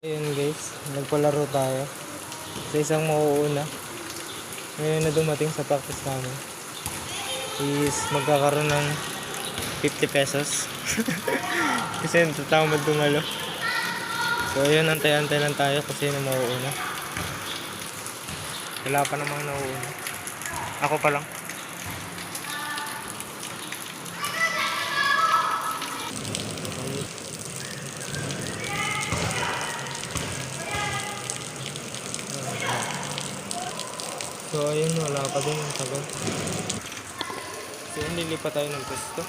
Ayun guys, nagpalaro tayo sa isang mauuna. Ngayon na dumating sa practice namin is magkakaroon ng 50 pesos. Kasi natatamad dumalo. So ayun, antay-antay lang tayo kasi na mauuna. Wala pa namang nauuna. Ako pa lang. So ayun, wala pa din yung tagal. So nilipat tayo ng pwesto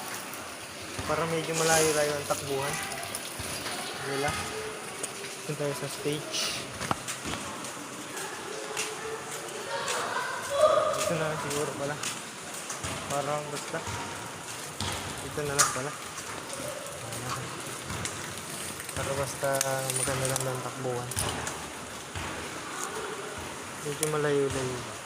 para medyo malayo-layo ang takbuhan nila. Dito tayo sa stage. Dito na lang siguro pala. Parang basta dito na lang pala. Para basta maganda lang ang takbuhan. Medyo malayo-layo.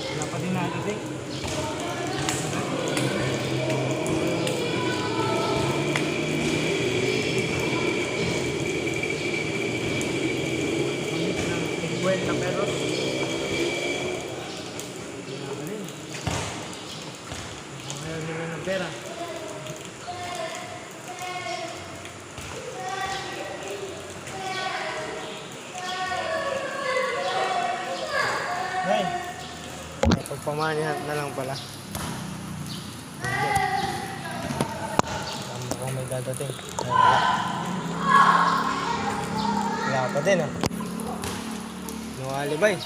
Wala pa din nadating. Buwenta pero ayaw nila ng pera. Hey! Pagpamanihan na lang pala. Mukhang may dadating. Ay, wala. Wala pa din ah. No alibay.